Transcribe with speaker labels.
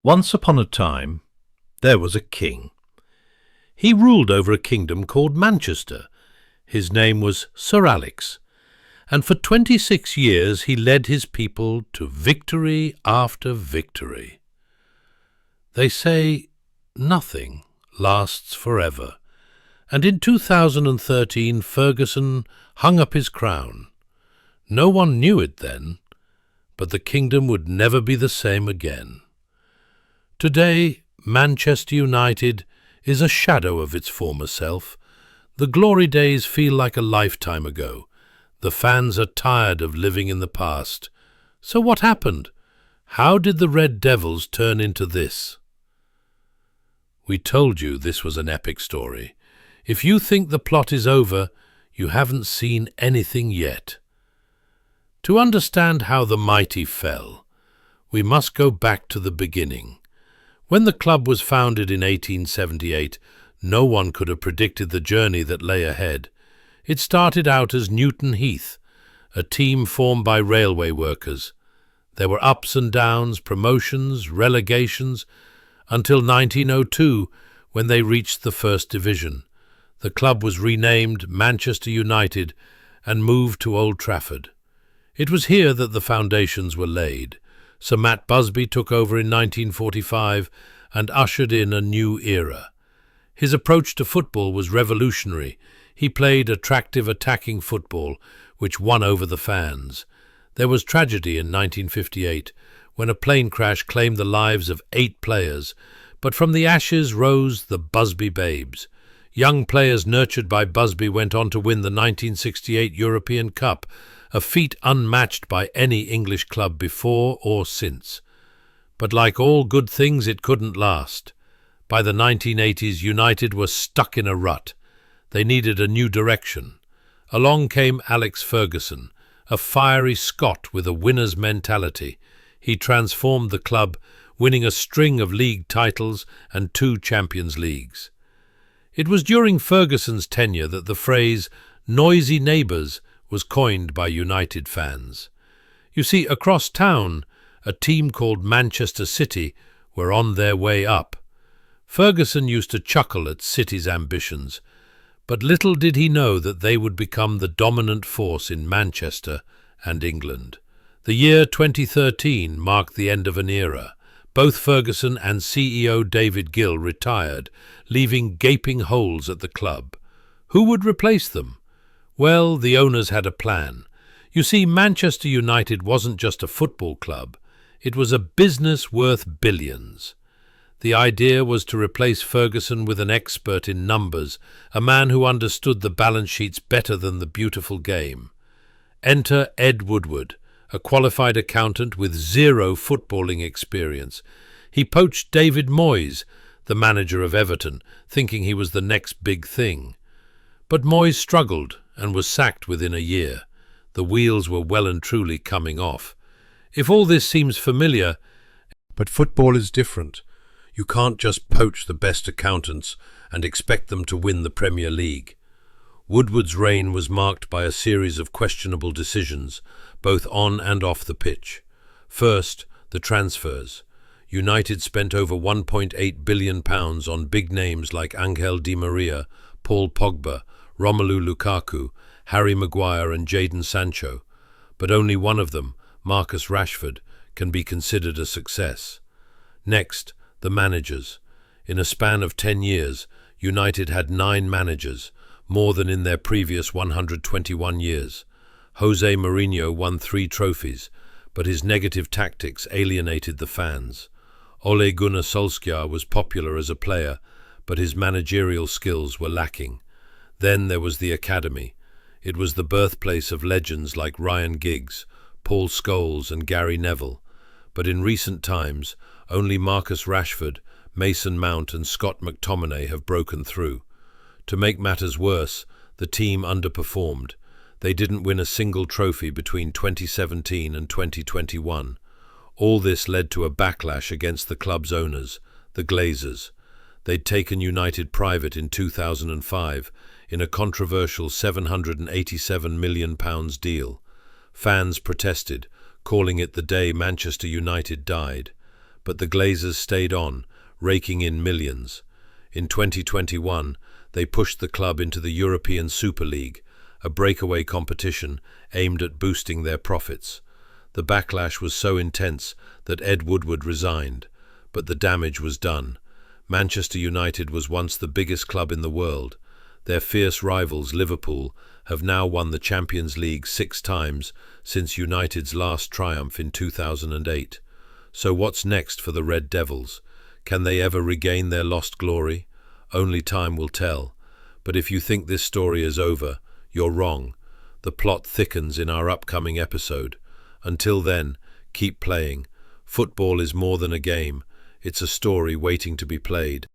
Speaker 1: Once upon a time, there was a king. He ruled over a kingdom called Manchester. His name was Sir Alex, and for 26 years he led his people to victory after victory. They say nothing lasts forever, and in 2013 Ferguson hung up his crown. No one knew it then, but the kingdom would never be the same again. Today, Manchester United is a shadow of its former self. The glory days feel like a lifetime ago. The fans are tired of living in the past. So what happened? How did the Red Devils turn into this? We told you this was an epic story. If you think the plot is over, you haven't seen anything yet. To understand how the mighty fell, we must go back to the beginning. When the club was founded in 1878, no one could have predicted the journey that lay ahead. It started out as Newton Heath, a team formed by railway workers. There were ups and downs, promotions, relegations, until 1902, when they reached the First Division. The club was renamed Manchester United and moved to Old Trafford. It was here that the foundations were laid. Sir Matt Busby took over in 1945 and ushered in a new era. His approach to football was revolutionary. He played attractive attacking football, which won over the fans. There was tragedy in 1958, when a plane crash claimed the lives of 8 players, but from the ashes rose the Busby Babes. Young players nurtured by Busby went on to win the 1968 European Cup, a feat unmatched by any English club before or since. But like all good things, it couldn't last. By the 1980s, United were stuck in a rut. They needed a new direction. Along came Alex Ferguson, a fiery Scot with a winner's mentality. He transformed the club, winning a string of league titles and 2 Champions Leagues. It was during Ferguson's tenure that the phrase "noisy neighbours" was coined by United fans. You see, across town, a team called Manchester City were on their way up. Ferguson used to chuckle at City's ambitions, but little did he know that they would become the dominant force in Manchester and England. The year 2013 marked the end of an era. Both Ferguson and CEO David Gill retired, leaving gaping holes at the club. Who would replace them? Well, the owners had a plan. You see, Manchester United wasn't just a football club. It was a business worth billions. The idea was to replace Ferguson with an expert in numbers, a man who understood the balance sheets better than the beautiful game. Enter Ed Woodward, a qualified accountant with 0 footballing experience. He poached David Moyes, the manager of Everton, thinking he was the next big thing. But Moyes struggled and was sacked within a year. The wheels were well and truly coming off. If all this seems familiar, but football is different. You can't just poach the best accountants and expect them to win the Premier League. Woodward's reign was marked by a series of questionable decisions, both on and off the pitch. First, the transfers. United spent over £1.8 billion on big names like Angel Di Maria, Paul Pogba, Romelu Lukaku, Harry Maguire and Jadon Sancho, but only one of them, Marcus Rashford, can be considered a success. Next, the managers. In a span of 10 years, United had 9 managers, more than in their previous 121 years. Jose Mourinho won 3 trophies, but his negative tactics alienated the fans. Ole Gunnar Solskjaer was popular as a player, but his managerial skills were lacking. Then there was the academy. It was the birthplace of legends like Ryan Giggs, Paul Scholes and Gary Neville. But in recent times, only Marcus Rashford, Mason Mount and Scott McTominay have broken through. To make matters worse, the team underperformed. They didn't win a single trophy between 2017 and 2021. All this led to a backlash against the club's owners, the Glazers. They'd taken United private in 2005 in a controversial £787 million deal. Fans protested, calling it the day Manchester United died. but the Glazers stayed on, raking in millions. In 2021, they pushed the club into the European Super League, a breakaway competition aimed at boosting their profits. The backlash was so intense that Ed Woodward resigned, but the damage was done. Manchester United was once the biggest club in the world. Their fierce rivals, Liverpool, have now won the Champions League 6 times since United's last triumph in 2008. So what's next for the Red Devils? Can they ever regain their lost glory? Only time will tell. But if you think this story is over, you're wrong. The plot thickens in our upcoming episode. Until then, keep playing. Football is more than a game. It's a story waiting to be played.